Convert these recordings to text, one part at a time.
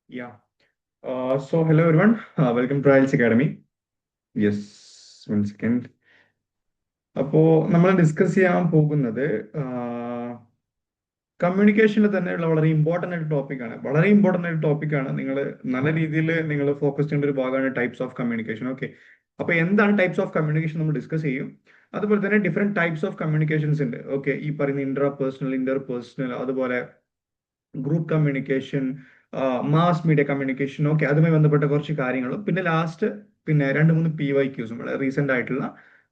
Yeah. So hello everyone. Welcome to IELTS Academy. Yes, one second. അപ്പോൾ നമ്മൾ discuss ചെയ്യാൻ പോകുന്നത് കമ്മ്യൂണിക്കേഷനിൽ തന്നെയുള്ള വളരെ ഇമ്പോർട്ടൻ്റ് ആയിട്ട് ടോപ്പിക്കാണ്. വളരെ ഇമ്പോർട്ടൻ്റ് ആയിട്ട് ടോപ്പിക്കാണ്. നിങ്ങൾ നല്ല രീതിയിൽ നിങ്ങൾ ഫോക്കസ് ചെയ്യേണ്ട ഒരു ഭാഗമാണ് ടൈപ്സ് ഓഫ് കമ്മ്യൂണിക്കേഷൻ. ഓക്കെ, അപ്പോൾ എന്താണ് ടൈപ്സ് ഓഫ് കമ്മ്യൂണിക്കേഷൻ നമ്മൾ ഡിസ്കസ് ചെയ്യും. അതുപോലെ തന്നെ ഡിഫറെന്റ് ടൈപ്സ് ഓഫ് കമ്മ്യൂണിക്കേഷൻസ് ഉണ്ട്. ഓക്കെ, ഈ പറയുന്ന ഇന്റർ പേഴ്സണൽ, അതുപോലെ group communication, mass media communication, okay, അതുമായി ബന്ധപ്പെട്ട കുറച്ച് കാര്യങ്ങളും പിന്നെ ലാസ്റ്റ് പിന്നെ രണ്ട് മൂന്ന് PYQs വളരെ റീസെന്റ് ആയിട്ടുള്ള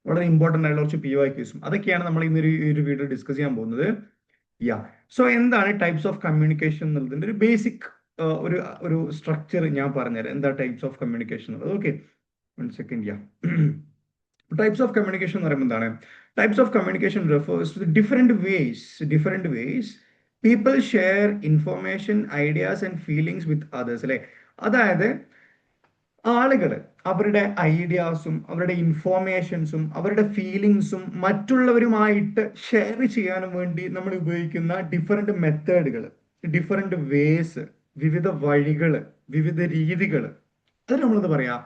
വളരെ ഇമ്പോർട്ടന്റ് ആയിട്ടുള്ള കുറച്ച് PYQs അതൊക്കെയാണ് നമ്മൾ ഇന്നൊരു ഈ ഒരു വീഡിയോ ഡിസ്കസ് ചെയ്യാൻ പോകുന്നത്. യാ, സോ എന്താണ് ടൈപ്സ് ഓഫ് കമ്മ്യൂണിക്കേഷൻ എന്നുള്ളതിന്റെ ഒരു ബേസിക് ഒരു ഒരു സ്ട്രക്ചർ ഞാൻ പറഞ്ഞുതരാം. എന്താ ടൈപ്സ് ഓഫ് കമ്മ്യൂണിക്കേഷൻ എന്നുള്ളത്. Okay, one second. Yeah, types of communication എന്ന് പറയുമ്പോൾ എന്താണ്? Types of communication refers to different ways people share information, ideas and feelings with others. അല്ലെ, അതായത് ആളുകൾ അവരുടെ ഐഡിയാസും അവരുടെ ഇൻഫോർമേഷൻസും അവരുടെ ഫീലിങ്സും മറ്റുള്ളവരുമായിട്ട് ഷെയർ ചെയ്യാനും വേണ്ടി നമ്മൾ ഉപയോഗിക്കുന്ന ഡിഫറെന്റ് മെത്തേഡുകൾ, ഡിഫറെന്റ് വേസ്, വിവിധ വഴികൾ, വിവിധ രീതികൾ, അത് നമ്മളെന്ത് പറയാ?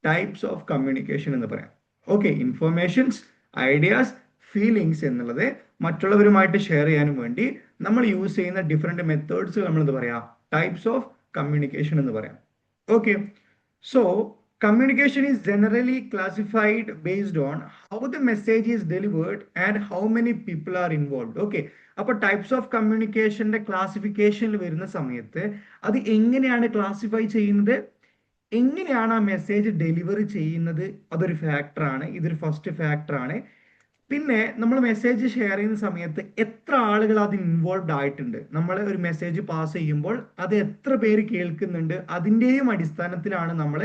ടൈപ്സ് ഓഫ് കമ്മ്യൂണിക്കേഷൻ എന്ന് പറയാം. ഓക്കെ, ഇൻഫോർമേഷൻസ്, ഐഡിയാസ്, ഫീലിങ്സ് എന്നുള്ളത് മറ്റുള്ളവരുമായിട്ട് ഷെയർ ചെയ്യാനും വേണ്ടി നമ്മൾ യൂസ് ചെയ്യുന്ന ഡിഫറെന്റ് മെത്തേഡ്സ് നമ്മൾ എന്ത് പറയാം? ടൈപ്സ് ഓഫ് കമ്മ്യൂണിക്കേഷൻ എന്ന് പറയാം. Okay, so communication is generally classified based on how the message is delivered and how many people are involved. Okay, അപ്പോൾ ടൈപ്സ് ഓഫ് കമ്മ്യൂണിക്കേഷന്റെ ക്ലാസിഫിക്കേഷനിൽ വരുന്ന സമയത്ത് അത് എങ്ങനെയാണ് ക്ലാസിഫൈ ചെയ്യുന്നത്, എങ്ങനെയാണ് ആ മെസ്സേജ് ഡെലിവറി ചെയ്യുന്നത്, അതൊരു ഫാക്ടറാണ്. ഇതൊരു ഫസ്റ്റ് ഫാക്ടറാണ്. പിന്നെ നമ്മൾ മെസ്സേജ് ഷെയർ ചെയ്യുന്ന സമയത്ത് എത്ര ആളുകൾ അത് ഇൻവോൾവ് ആയിട്ടുണ്ട്, നമ്മൾ ഒരു മെസ്സേജ് പാസ് ചെയ്യുമ്പോൾ അത് എത്ര പേര് കേൾക്കുന്നുണ്ട്, അതിൻ്റെയും അടിസ്ഥാനത്തിലാണ് നമ്മൾ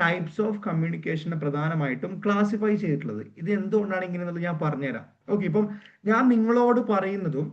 ടൈപ്സ് ഓഫ് കമ്മ്യൂണിക്കേഷനെ പ്രധാനമായിട്ടും ക്ലാസിഫൈ ചെയ്തിട്ടുള്ളത്. ഇത് എന്തുകൊണ്ടാണ് ഇങ്ങനെ എന്നുള്ളത് ഞാൻ പറഞ്ഞുതരാം. ഓക്കെ, ഇപ്പം ഞാൻ നിങ്ങളോട് പറയുന്നതും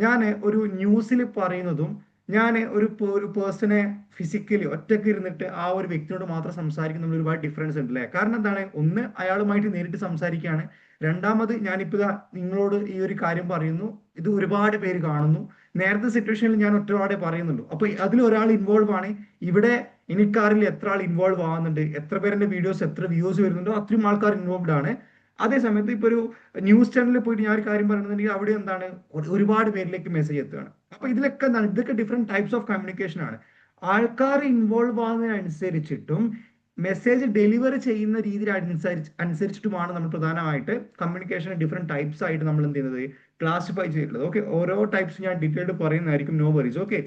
ഞാൻ ഒരു ന്യൂസിൽ പറയുന്നതും ഞാൻ ഒരു പേഴ്സണെ ഫിസിക്കലി ഒറ്റയ്ക്ക് ഇരുന്നിട്ട് ആ ഒരു വ്യക്തിയോട് മാത്രം സംസാരിക്കുന്ന ഒരുപാട് ഡിഫറൻസ് ഉണ്ട് അല്ലേ? കാരണം എന്താണ്? ഒന്ന്, അയാളുമായിട്ട് നേരിട്ട് സംസാരിക്കുകയാണ്. രണ്ടാമത്, ഞാനിപ്പോ നിങ്ങളോട് ഈ ഒരു കാര്യം പറയുന്നു, ഇത് ഒരുപാട് പേര് കാണുന്നു. നേരത്തെ സിറ്റുവേഷനിൽ ഞാൻ ഒറ്റപാടെ പറയുന്നുള്ളൂ. അപ്പൊ അതിൽ ഒരാൾ ഇൻവോൾവ് ആണ്. ഇവിടെ എനിക്കറിയില്ല എത്ര ആൾ ഇൻവോൾവ് ആവുന്നുണ്ട്, എത്ര പേരുടെ വീഡിയോസ്, എത്ര വ്യൂസ് വരുന്നുണ്ടോ അത്രയും ആൾക്കാർ ഇൻവോൾവ് ആണ്. അതേ സമയത്ത് ഇപ്പൊ ഒരു ന്യൂസ് ചാനലിൽ പോയിട്ട് ഞാൻ ഒരു കാര്യം പറയുന്നുണ്ടെങ്കിൽ അവിടെ എന്താണ്, ഒരുപാട് പേരിലേക്ക് മെസ്സേജ് എത്തുകയാണ്. അപ്പൊ ഇതിലൊക്കെ എന്താണ്, ഇതൊക്കെ ഡിഫറെന്റ് ടൈപ്സ് ഓഫ് കമ്മ്യൂണിക്കേഷൻ ആണ്. ആൾക്കാർ ഇൻവോൾവ് ആവുന്നതിനനുസരിച്ചിട്ടും മെസ്സേജ് ഡെലിവറി ചെയ്യുന്ന രീതിയിൽ അനുസരിച്ചിട്ടുമാണ് നമ്മൾ പ്രധാനമായിട്ട് കമ്മ്യൂണിക്കേഷൻ ഡിഫറെന്റ് ടൈപ്സ് ആയിട്ട് നമ്മൾ എന്ത് ചെയ്യുന്നത്, ക്ലാസിഫൈ ചെയ്തിട്ടുള്ളത്. ഓക്കെ, ഓരോ ടൈപ്സ് ഞാൻ ഡീറ്റെയിൽഡ് പറയുന്നതായിരിക്കും, നോ വറീസ്. Okay,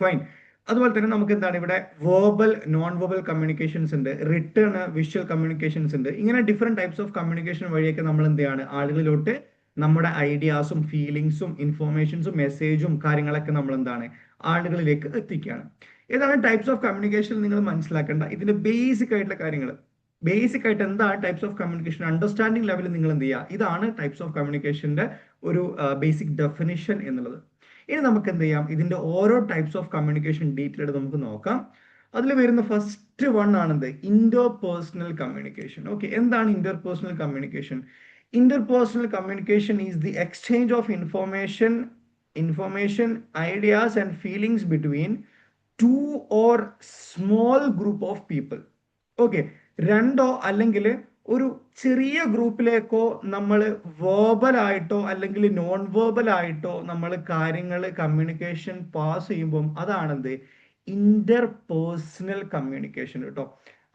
fine. അതുപോലെ തന്നെ നമുക്ക് എന്താണ് ഇവിടെ വേർബൽ, നോൺ വേർബൽ കമ്മ്യൂണിക്കേഷൻസ് ഉണ്ട്, റിട്ടേൺ, വിഷ്വൽ കമ്മ്യൂണിക്കേഷൻസ് ഉണ്ട്. ഇങ്ങനെ ഡിഫറെന്റ് ടൈപ്സ് ഓഫ് കമ്മ്യൂണിക്കേഷൻ വഴിയൊക്കെ നമ്മൾ എന്ത് ചെയ്യാണ്, ആളുകളിലോട്ട് നമ്മുടെ ഐഡിയാസും ഫീലിങ്സും ഇൻഫോർമേഷൻസും മെസ്സേജും കാര്യങ്ങളൊക്കെ നമ്മൾ എന്താണ് ആളുകളിലേക്ക് എത്തിക്കുകയാണ്. ഏതാണ് ടൈപ്സ് ഓഫ് കമ്മ്യൂണിക്കേഷൻ നിങ്ങൾ മനസ്സിലാക്കേണ്ട ഇതിന്റെ ബേസിക് ആയിട്ടുള്ള കാര്യങ്ങൾ. ബേസിക് ആയിട്ട് എന്താണ് ടൈപ്സ് ഓഫ് കമ്മ്യൂണിക്കേഷൻ അണ്ടർസ്റ്റാൻഡിംഗ് ലെവലിൽ നിങ്ങൾ എന്ത് ചെയ്യുക, ഇതാണ് ടൈപ്സ് ഓഫ് കമ്മ്യൂണിക്കേഷന്റെ ഒരു ബേസിക് ഡെഫിനിഷൻ എന്നുള്ളത്. ഇനി നമുക്ക് എന്ത് ചെയ്യാം, ഇതിന്റെ ഓരോ ടൈപ്സ് ഓഫ് കമ്മ്യൂണിക്കേഷൻ ഡീറ്റെയിൽ നമുക്ക് നോക്കാം. അതിൽ വരുന്ന ഫസ്റ്റ് വൺ ആണെന്ത്, ഇന്റർപേഴ്സണൽ കമ്മ്യൂണിക്കേഷൻ. ഓക്കെ, എന്താണ് interpersonal communication? Interpersonal communication is the exchange of information, ideas and feelings between two or small group of people. Okay, രണ്ടോ അല്ലെങ്കിൽ ഒരു ചെറിയ ഗ്രൂപ്പിലേക്കോ നമ്മൾ വേർബൽ ആയിട്ടോ അല്ലെങ്കിൽ നോൺ വേർബൽ ആയിട്ടോ നമ്മൾ കാര്യങ്ങൾ കമ്മ്യൂണിക്കേഷൻ പാസ് ചെയ്യുമ്പോൾ അതാണെന്ത്, ഇന്റർപേഴ്സണൽ കമ്മ്യൂണിക്കേഷൻ കേട്ടോ.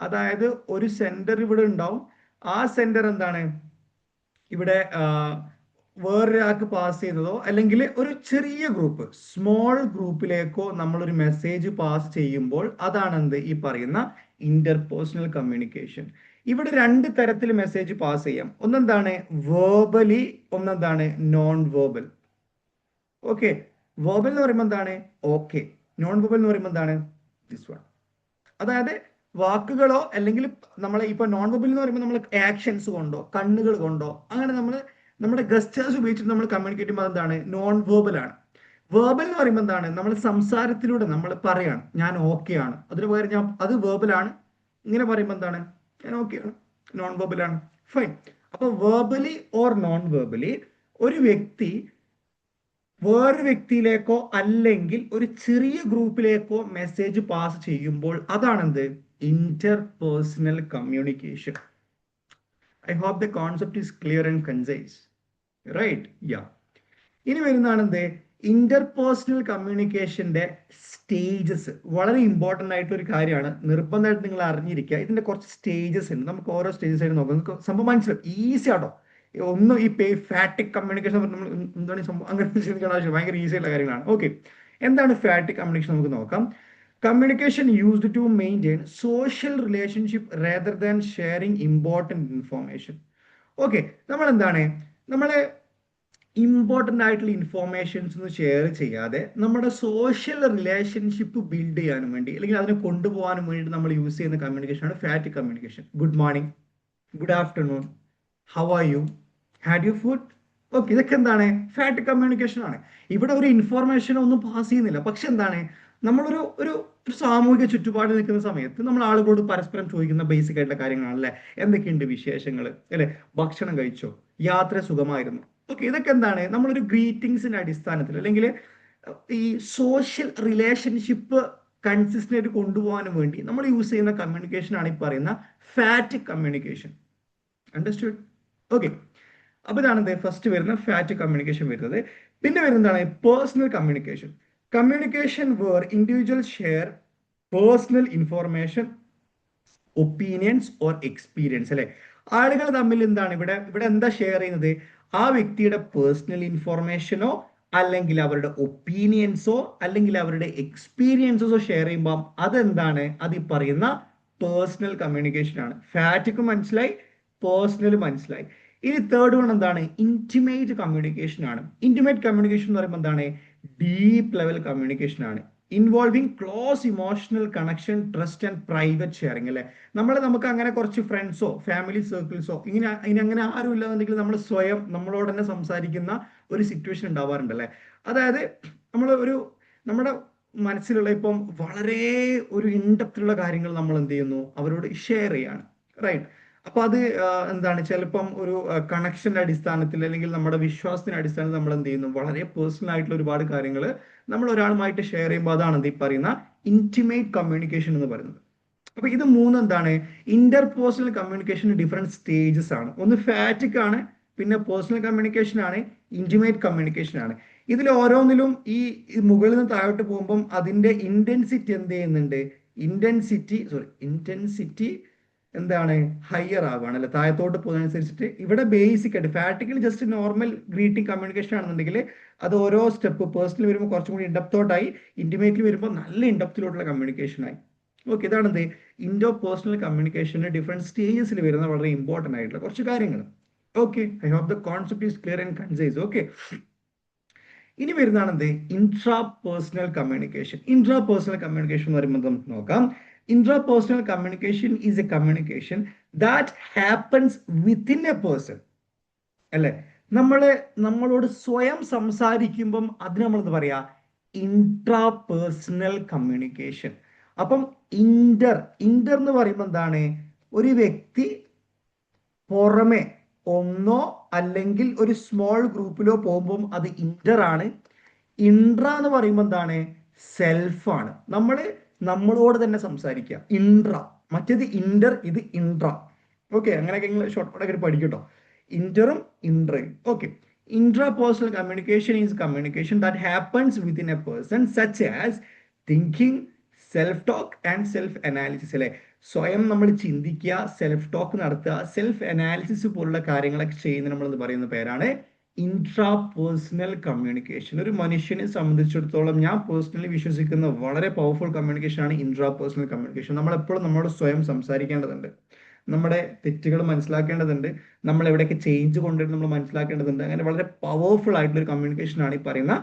അതായത് ഒരു സെന്റർ ഇവിടെ ഉണ്ടാവും. ആ സെന്റർ എന്താണ്, ഇവിടെ വേറൊരാൾക്ക് പാസ് ചെയ്യുന്നതോ അല്ലെങ്കിൽ ഒരു ചെറിയ ഗ്രൂപ്പ്, സ്മോൾ ഗ്രൂപ്പിലേക്കോ നമ്മളൊരു മെസ്സേജ് പാസ് ചെയ്യുമ്പോൾ അതാണ് എന്ത്, ഈ പറയുന്ന ഇന്റർപേഴ്സണൽ കമ്മ്യൂണിക്കേഷൻ. ഇവിടെ രണ്ട് തരത്തിൽ മെസ്സേജ് പാസ് ചെയ്യാം. ഒന്നെന്താണ് വേർബലി, ഒന്നെന്താണ് നോൺ വേർബൽ. ഓക്കെ, വേർബൽ എന്ന് പറയുമ്പോൾ എന്താണ് ഓക്കെ, നോൺ വേർബൽ എന്ന് പറയുമ്പോൾ എന്താണ് ദിസ് വൺ. അതായത് വാക്കുകളോ അല്ലെങ്കിൽ നമ്മൾ ഇപ്പൊ നോൺ വെർബൽ എന്ന് പറയുമ്പോൾ നമ്മൾ ആക്ഷൻസ് കൊണ്ടോ കണ്ണുകൾ കൊണ്ടോ അങ്ങനെ നമ്മൾ നമ്മുടെ ഗസ്റ്റേഴ്സ് ഉപയോഗിച്ചിട്ട് നമ്മൾ കമ്മ്യൂണിക്കേറ്റ് ചെയ്യുമ്പോൾ എന്താണ്, നോൺ വേർബൽ ആണ്. വേർബൽ എന്ന് പറയുമ്പോൾ എന്താണ്, നമ്മൾ സംസാരത്തിലൂടെ നമ്മൾ പറയാണ് ഞാൻ ഓക്കെ ആണ്, അതിന് പകരം ഞാൻ, അത് വേർബൽ ആണ്. ഇങ്ങനെ പറയുമ്പോൾ എന്താണ്, ഞാൻ ഓക്കെ ആണ്, നോൺ വേർബൽ ആണ്. ഫൈൻ. അപ്പൊ വേർബലി ഓർ നോൺ വേർബലി ഒരു വ്യക്തി വേറൊരു വ്യക്തിയിലേക്കോ അല്ലെങ്കിൽ ഒരു ചെറിയ ഗ്രൂപ്പിലേക്കോ മെസ്സേജ് പാസ് ചെയ്യുമ്പോൾ അതാണെന്ത് interpersonal communication. I hope the concept is clear and concise, right? Yeah. ഇനി വരുന്നതാണ് എന്ത് ഇന്റർപേഴ്സണൽ കമ്മ്യൂണിക്കേഷന്റെ സ്റ്റേജസ്. വളരെ ഇമ്പോർട്ടന്റ് ആയിട്ടുള്ള ഒരു കാര്യമാണ്, നിർബന്ധമായിട്ട് നിങ്ങൾ അറിഞ്ഞിരിക്കുക. ഇതിന്റെ കുറച്ച് സ്റ്റേജസ് ഉണ്ട്, നമുക്ക് ഓരോ സ്റ്റേജസ് ആയിട്ട് നോക്കാം. നിങ്ങൾക്ക് സംഭവം മനസ്സിലാവും, ഈസി ആട്ടോ. ഒന്നും ഈ ഫാറ്റിക് കമ്മ്യൂണിക്കേഷൻ നമ്മൾ എന്താണ് ഈ സംഭവം അങ്ങനെ ചിന്തിക്കേണ്ട ആവശ്യം, ഭയങ്കര ഈസി ആയിട്ടുള്ള കാര്യങ്ങളാണ്. ഓക്കെ, എന്താണ് ഫാറ്റിക് കമ്മ്യൂണിക്കേഷൻ നമുക്ക് നോക്കാം. Communication used to maintain social relationship rather than sharing important information. Okay, നമ്മൾ എന്താണ് നമ്മളെ ഇമ്പോർട്ടൻ്റ് ആയിട്ടുള്ള ഇൻഫോർമേഷൻസ് ഒന്നും ഷെയർ ചെയ്യാതെ നമ്മുടെ സോഷ്യൽ റിലേഷൻഷിപ്പ് ബിൽഡ് ചെയ്യാനും വേണ്ടി അല്ലെങ്കിൽ അതിനെ കൊണ്ടുപോകാനും വേണ്ടിയിട്ട് നമ്മൾ യൂസ് ചെയ്യുന്ന കമ്മ്യൂണിക്കേഷനാണ് phatic communication. Good morning, good afternoon, how are you, had you food. Okay, ഇതൊക്കെ എന്താണ് ഫാറ്റിക് കമ്മ്യൂണിക്കേഷൻ ആണ്. ഇവിടെ ഒരു ഇൻഫോർമേഷൻ ഒന്നും പാസ് ചെയ്യുന്നില്ല, പക്ഷെ എന്താണ് നമ്മളൊരു ഒരു ഒരു സാമൂഹിക ചുറ്റുപാടിൽ നിൽക്കുന്ന സമയത്ത് നമ്മൾ ആളുകളോട് പരസ്പരം ചോദിക്കുന്ന ബേസിക് ആയിട്ടുള്ള കാര്യങ്ങളാണല്ലേ. എന്തൊക്കെയുണ്ട് വിശേഷങ്ങൾ, അല്ലെ, ഭക്ഷണം കഴിച്ചോ, യാത്ര സുഖമായിരുന്നു. ഓക്കെ, ഇതൊക്കെ എന്താണ് നമ്മളൊരു ഗ്രീറ്റിംഗ്സിന്റെ അടിസ്ഥാനത്തിൽ അല്ലെങ്കിൽ ഈ സോഷ്യൽ റിലേഷൻഷിപ്പ് കൺസിസ്റ്റന്റ് ആയിട്ട് കൊണ്ടുപോകാനും വേണ്ടി നമ്മൾ യൂസ് ചെയ്യുന്ന കമ്മ്യൂണിക്കേഷൻ ആണ് ഈ പറയുന്ന ഫാറ്റിക് കമ്മ്യൂണിക്കേഷൻ. അണ്ടർസ്റ്റുഡ്? ഓക്കെ, അപ്പൊ ഇതാണ് ഫസ്റ്റ് വരുന്ന ഫാറ്റിക് കമ്മ്യൂണിക്കേഷൻ വരുന്നത്. പിന്നെ വരുന്നതാണ് personal communication. Communication where individual share personal information, opinions or experience. അല്ലെ, ആളുകൾ തമ്മിൽ എന്താണ് ഇവിടെ ഇവിടെ എന്താ ഷെയർ ചെയ്യുന്നത്? ആ വ്യക്തിയുടെ പേഴ്സണൽ ഇൻഫോർമേഷനോ അല്ലെങ്കിൽ അവരുടെ ഒപ്പീനിയൻസോ അല്ലെങ്കിൽ അവരുടെ എക്സ്പീരിയൻസസോ ഷെയർ ചെയ്യുമ്പോൾ അതെന്താണ്, അത് ഈ പറയുന്ന പേഴ്സണൽ കമ്മ്യൂണിക്കേഷൻ ആണ്. ഫാറ്റിക് മനസ്സിലായി, പേഴ്സണൽ മനസ്സിലായി. ഇനി തേർഡ് വൺ എന്താണ്? ഇന്റിമേറ്റ് കമ്മ്യൂണിക്കേഷൻ ആണ്. ഇന്റിമേറ്റ് കമ്മ്യൂണിക്കേഷൻ എന്ന് പറയുമ്പോൾ എന്താണ്? ഡീപ്പ് ലെവൽ കമ്മ്യൂണിക്കേഷൻ ആണ്, involving close emotional connection, trust and private sharing. അല്ലെ, നമുക്ക് അങ്ങനെ കുറച്ച് ഫ്രണ്ട്സോ ഫാമിലി സർക്കിൾസോ ഇനി അങ്ങനെ ആരും ഇല്ലാന്നുണ്ടെങ്കിൽ നമ്മൾ സ്വയം നമ്മളോട് തന്നെ സംസാരിക്കുന്ന ഒരു സിറ്റുവേഷൻ ഉണ്ടാവാറുണ്ട്. അല്ലെ, അതായത് നമ്മുടെ മനസ്സിലുള്ള ഇപ്പം വളരെ ഒരു ഇൻഡെപ്തുള്ള കാര്യങ്ങൾ നമ്മൾ എന്ത് ചെയ്യുന്നു, അവരോട് ഷെയർ ചെയ്യാണ്, റൈറ്റ്? അപ്പൊ അത് എന്താണ് ചിലപ്പം ഒരു കണക്ഷന്റെ അടിസ്ഥാനത്തിൽ അല്ലെങ്കിൽ നമ്മുടെ വിശ്വാസത്തിന്റെ അടിസ്ഥാനത്തിൽ നമ്മൾ എന്ത് ചെയ്യുന്നു, വളരെ പേഴ്സണൽ ആയിട്ടുള്ള ഒരുപാട് കാര്യങ്ങൾ നമ്മൾ ഒരാളുമായിട്ട് ഷെയർ ചെയ്യുമ്പോൾ അതാണ് ഈ പറയുന്ന ഇന്റിമേറ്റ് കമ്മ്യൂണിക്കേഷൻ എന്ന് പറയുന്നത്. അപ്പൊ ഇത് മൂന്ന് എന്താണ് ഇന്റർപേഴ്സണൽ കമ്മ്യൂണിക്കേഷൻ ഡിഫറെന്റ് സ്റ്റേജസ് ആണ്. ഒന്ന് ഫാറ്റിക് ആണ്, പിന്നെ പേഴ്സണൽ കമ്മ്യൂണിക്കേഷൻ ആണ്, ഇന്റിമേറ്റ് കമ്മ്യൂണിക്കേഷൻ ആണ്. ഇതിൽ ഓരോന്നിലും ഈ മുകളിൽ നിന്ന് താഴോട്ട് പോകുമ്പം അതിന്റെ ഇന്റൻസിറ്റി എന്ത് ചെയ്യുന്നുണ്ട്, ഇന്റൻസിറ്റി എന്താണ് ഹയർ ആവുകയാണ്, അല്ലെ, താഴത്തോട്ട് പോകുന്നതനുസരിച്ചിട്ട്. ഇവിടെ ബേസിക് ആയിട്ട് ഫാറ്റിക്കിൽ ജസ്റ്റ് നോർമൽ ഗ്രീറ്റിംഗ് കമ്മ്യൂണിക്കേഷൻ ആണെന്നുണ്ടെങ്കിൽ അത് ഓരോ സ്റ്റെപ്പ് പേഴ്സണൽ വരുമ്പോൾ കുറച്ചും കൂടി ഇൻഡെപ്തോട്ടായി, ഇന്റിമേറ്റ്ലി വരുമ്പോൾ നല്ല ഇൻഡെപ്തിലോട്ടുള്ള കമ്മ്യൂണിക്കേഷൻ ആയി. ഓക്കെ, ഇതാണ് ഇൻഡോ പേഴ്സണൽ കമ്മ്യൂണിക്കേഷന്റെ ഡിഫറെന്റ് സ്റ്റേജസിൽ വരുന്ന വളരെ ഇമ്പോർട്ടന്റ് ആയിട്ടുള്ള കുറച്ച് കാര്യങ്ങൾ. Okay, I hope the concept is clear and concise. Okay, ഇനി വരുന്നതാണ് intra personal communication. Intra personal communication എന്ന് പറയുമ്പോൾ നമുക്ക് നോക്കാം. Intrapersonal communication is a communication that happens within a person. അല്ലെ, നമ്മളോട് സ്വയം സംസാരിക്കുമ്പം അതിന് നമ്മൾ എന്താ പറയാ, ഇൻട്രാപേഴ്സണൽ കമ്മ്യൂണിക്കേഷൻ. അപ്പം ഇന്റർ എന്ന് പറയുമ്പോൾ എന്താണ്, ഒരു വ്യക്തി പുറമെ ഒന്നോ അല്ലെങ്കിൽ ഒരു സ്മോൾ ഗ്രൂപ്പിലോ പോകുമ്പോൾ അത് ഇന്റർ ആണ്. ഇൻട്രാ എന്ന് പറയുമ്പോൾ എന്താണ്, സെൽഫ് ആണ്. നമ്മളോട് തന്നെ സംസാരിക്കുക, ഇൻട്രാ. മറ്റേത് ഇന്റർ, ഇത് ഇൻട്രാ. ഓക്കെ, അങ്ങനെയൊക്കെ നിങ്ങൾ ഷോർട്ട് കട്ടൊക്കെ പഠിക്കട്ടോ, ഇന്ററും ഇൻട്രയും. Okay, intrapersonal communication is communication that happens within a person such as thinking, self talk and self analysis. അല്ലെ, സ്വയം നമ്മൾ ചിന്തിക്കുക, സെൽഫ് ടോക്ക് നടത്തുക, സെൽഫ് അനാലിസിസ് പോലുള്ള കാര്യങ്ങളൊക്കെ ചെയ്യുന്ന നമ്മൾ പറയുന്ന പേരാണ് ഇൻട്രാപേഴ്സണൽ കമ്മ്യൂണിക്കേഷൻ. ഒരു മനുഷ്യനെ സംബന്ധിച്ചിടത്തോളം ഞാൻ പേഴ്സണലി വിശ്വസിക്കുന്ന വളരെ പവർഫുൾ കമ്മ്യൂണിക്കേഷൻ ആണ് ഇൻട്രാപേഴ്സണൽ കമ്മ്യൂണിക്കേഷൻ. നമ്മളെപ്പോഴും നമ്മളോട് സ്വയം സംസാരിക്കേണ്ടതുണ്ട്, നമ്മുടെ തെറ്റുകൾ മനസ്സിലാക്കേണ്ടതുണ്ട്, നമ്മൾ എവിടെയൊക്കെ ചേഞ്ച് കൊണ്ടുവരുന്നത് നമ്മൾ മനസ്സിലാക്കേണ്ടതുണ്ട്. അങ്ങനെ വളരെ പവർഫുൾ ആയിട്ടുള്ള ഒരു കമ്മ്യൂണിക്കേഷൻ ആണ് ഈ പറയുന്ന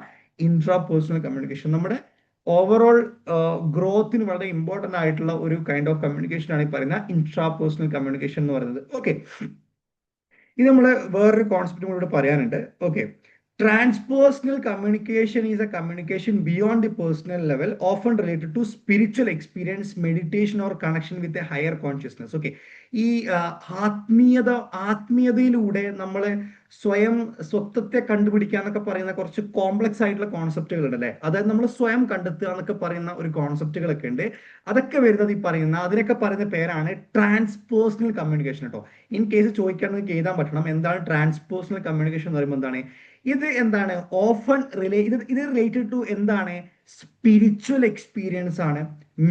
ഇൻട്രാപേഴ്സണൽ കമ്മ്യൂണിക്കേഷൻ. നമ്മുടെ ഓവറോൾ ഗ്രോത്തിന് വളരെ ഇമ്പോർട്ടന്റ് ആയിട്ടുള്ള ഒരു കൈൻഡ് ഓഫ് കമ്മ്യൂണിക്കേഷൻ ആണ് ഈ പറയുന്ന ഇൻട്രാപേഴ്സണൽ കമ്മ്യൂണിക്കേഷൻ എന്ന് പറയുന്നത്. ഓക്കെ, ഇത് നമ്മൾ വേറൊരു കോൺസെപ്റ്റും കൂടെ പറയാനുണ്ട്. Okay, Transpersonal communication is a communication beyond the personal level, often related to spiritual experience, meditation, or connection with a higher consciousness. Okay. ഈ ആത്മീയതയിലൂടെ നമ്മളെ സ്വയം സ്വത്വത്തെ കണ്ടുപിടിക്കുക എന്നൊക്കെ പറയുന്ന കുറച്ച് കോംപ്ലക്സ് ആയിട്ടുള്ള കോൺസെപ്റ്റുകൾ ഉണ്ട് അല്ലെ. അതായത് നമ്മൾ സ്വയം കണ്ടെത്തുക എന്നൊക്കെ പറയുന്ന ഒരു കോൺസെപ്റ്റുകളൊക്കെ ഉണ്ട്. അതൊക്കെ വരുന്നത് ഈ പറയുന്ന അതിനൊക്കെ പറയുന്ന പേരാണ് ട്രാൻസ്പേഴ്സണൽ കമ്മ്യൂണിക്കേഷൻ കേട്ടോ. ഇൻ കേസ് ചോദിക്കുകയാണെങ്കിൽ എഴുതാൻ പറ്റണം എന്താണ് ട്രാൻസ്പേഴ്സണൽ കമ്മ്യൂണിക്കേഷൻ എന്ന് പറയുമ്പോൾ എന്താണ് ഇത് എന്താണ് ഓഫൺ ഇത് റിലേറ്റഡ് ടു എന്താണ് സ്പിരിച്വൽ എക്സ്പീരിയൻസ് ആണ്,